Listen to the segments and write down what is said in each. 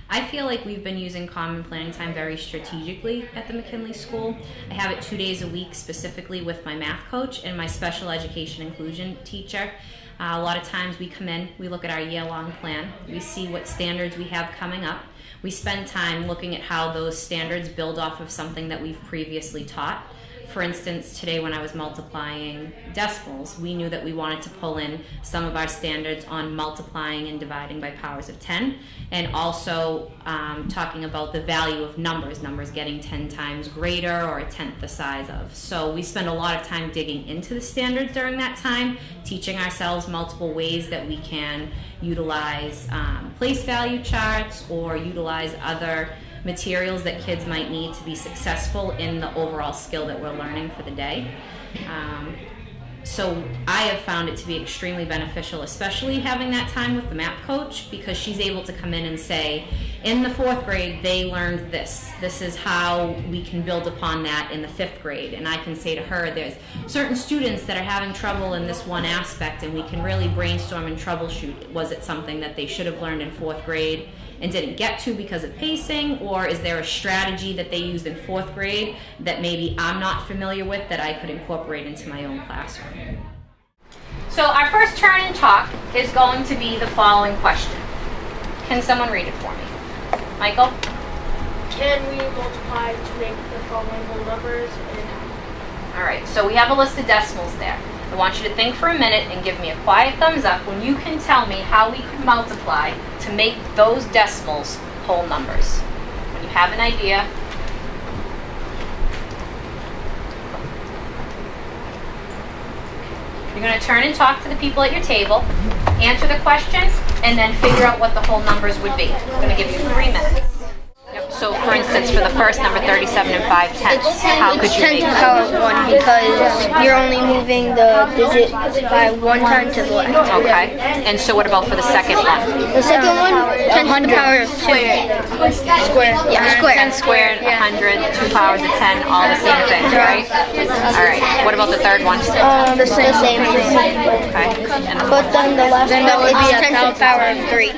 I feel like we've been using Common Planning Time very strategically at the McKinley School. I have it 2 days a week specifically with my math coach and my special education inclusion teacher. A lot of times we come in, we look at our year-long plan, we see what standards we have coming up. We spend time looking at how those standards build off of something that we've previously taught. For instance, today when I was multiplying decimals, we knew that we wanted to pull in some of our standards on multiplying and dividing by powers of 10, and also talking about the value of numbers getting 10 times greater or a tenth the size of. So we spend a lot of time digging into the standards during that time, teaching ourselves multiple ways that we can utilize place value charts or utilize other materials that kids might need to be successful in the overall skill that we're learning for the day. So I have found it to be extremely beneficial, especially having that time with the math coach, because she's able to come in and say, in the 4th grade they learned this. This is how we can build upon that in the 5th grade. And I can say to her, there's certain students that are having trouble in this one aspect, and we can really brainstorm and troubleshoot. Was it something that they should have learned in 4th grade and didn't get to because of pacing, or is there a strategy that they used in 4th grade that maybe I'm not familiar with that I could incorporate into my own classroom? So our first turn and talk is going to be the following question. Can someone read it for me? Michael? Can we multiply to make the following whole numbers and how? All right, so we have a list of decimals there. I want you to think for a minute and give me a quiet thumbs up when you can tell me how we could multiply to make those decimals whole numbers. When you have an idea. You're going to turn and talk to the people at your table, answer the questions, and then figure out what the whole numbers would be. I'm going to give you 3 minutes. Yep. So, for instance, for the first number, 37 and 5/10, how could you make It's 10 to the power of 1 because you're only moving the digit by 1 time to the left. Okay. And so what about for the second one? The second one, 10 to the power of 2. Square. Yeah, square. 10 squared, 100, 2 powers of 10, all the same things, right? All right. What about the third one? The same. Okay. And But then the last one, that would be 10 to the power of 3.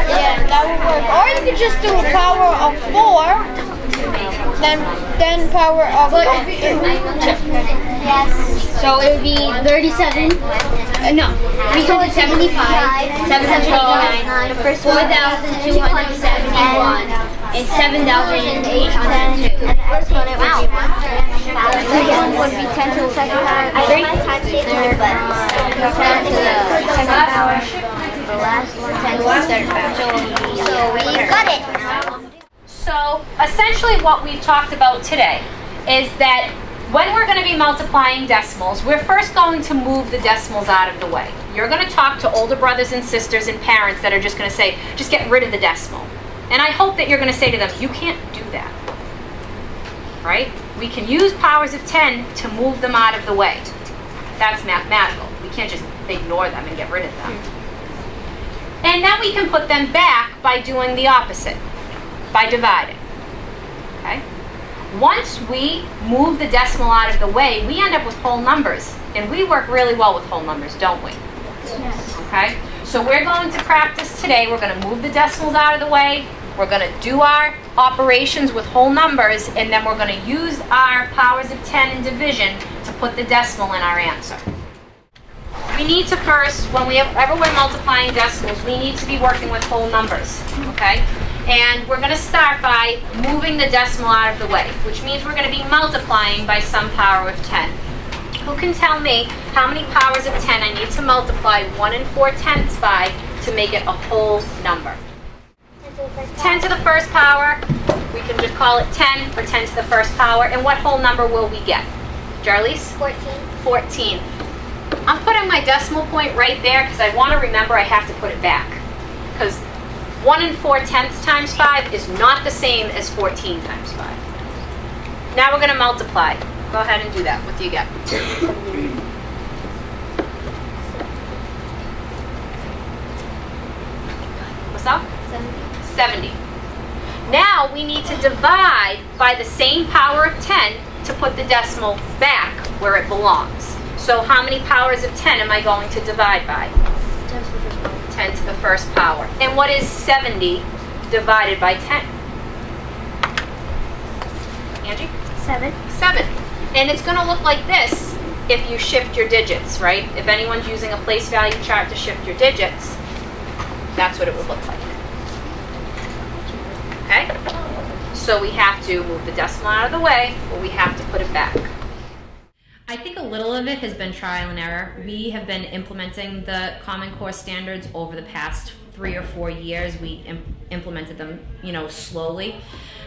Yeah, that would work. Or you could just do a power of 4, then power of 2. Yes. So it would be 37. No, 375, 789, 4,271, and 7,802. And the first one it would be 1. The second one would be 10 to the second power of 3. 10 to the second power. The last one, 10 to the third power. So we got it. So essentially what we've talked about today is that when we're going to be multiplying decimals, we're first going to move the decimals out of the way. You're going to talk to older brothers and sisters and parents that are just going to say, just get rid of the decimal. And I hope that you're going to say to them, you can't do that. Right? We can use powers of 10 to move them out of the way. That's mathematical. We can't just ignore them and get rid of them. And then we can put them back by doing the opposite, by dividing. Okay? Once we move the decimal out of the way, we end up with whole numbers. And we work really well with whole numbers, don't we? Yes. Okay? So we're going to practice today. We're going to move the decimals out of the way. We're going to do our operations with whole numbers, and then we're going to use our powers of 10 and division to put the decimal in our answer. We need to first, whenever we're multiplying decimals, we need to be working with whole numbers, okay? And we're going to start by moving the decimal out of the way, which means we're going to be multiplying by some power of 10. Who can tell me how many powers of 10 I need to multiply 1 4/10 by to make it a whole number? 10 to the first power, we can just call it 10 or 10 to the first power. And what whole number will we get? Jarlise? 14. 14. I'm putting my decimal point right there because I want to remember I have to put it back. Because 1 4/10 times 5 is not the same as 14 times 5. Now we're going to multiply. Go ahead and do that. What do you get? What's up? 70. Now we need to divide by the same power of 10 to put the decimal back where it belongs. So how many powers of 10 am I going to divide by? 10 10 to the first power. And what is 70 divided by 10? Angie? 7. 7. And it's going to look like this if you shift your digits, right? If anyone's using a place value chart to shift your digits, that's what it would look like. Okay? So we have to move the decimal out of the way, or we have to put it back. I think a little of it has been trial and error. We have been implementing the Common Core standards over the past 3 or 4 years. We implemented them, slowly.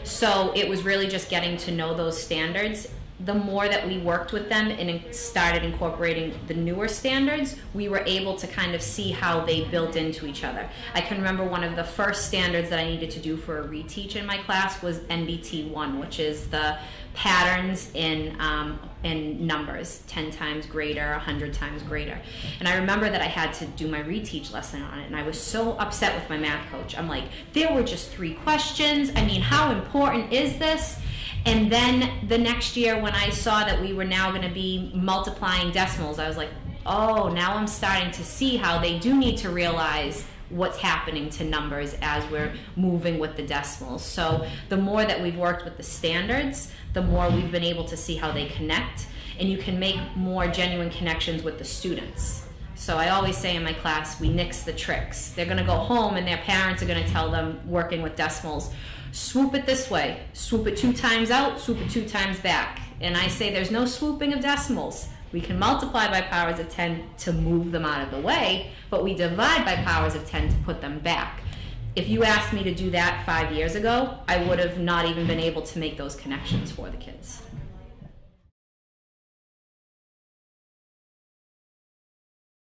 So it was really just getting to know those standards. The more that we worked with them and started incorporating the newer standards, we were able to kind of see how they built into each other. I can remember one of the first standards that I needed to do for a reteach in my class was NBT 1, which is the patterns in numbers, 10 times greater, 100 times greater. And I remember that I had to do my reteach lesson on it, and I was so upset with my math coach. I'm like, there were just 3 questions. I mean, how important is this? And then the next year when I saw that we were now going to be multiplying decimals, I was like, oh, now I'm starting to see how they do need to realize what's happening to numbers as we're moving with the decimals. So the more that we've worked with the standards, the more we've been able to see how they connect, and you can make more genuine connections with the students. So I always say in my class, we nix the tricks. They're going to go home and their parents are going to tell them, working with decimals, swoop it this way, swoop it 2 times out, swoop it 2 times back. And I say there's no swooping of decimals. We can multiply by powers of 10 to move them out of the way, but we divide by powers of 10 to put them back. If you asked me to do that 5 years ago, I would have not even been able to make those connections for the kids.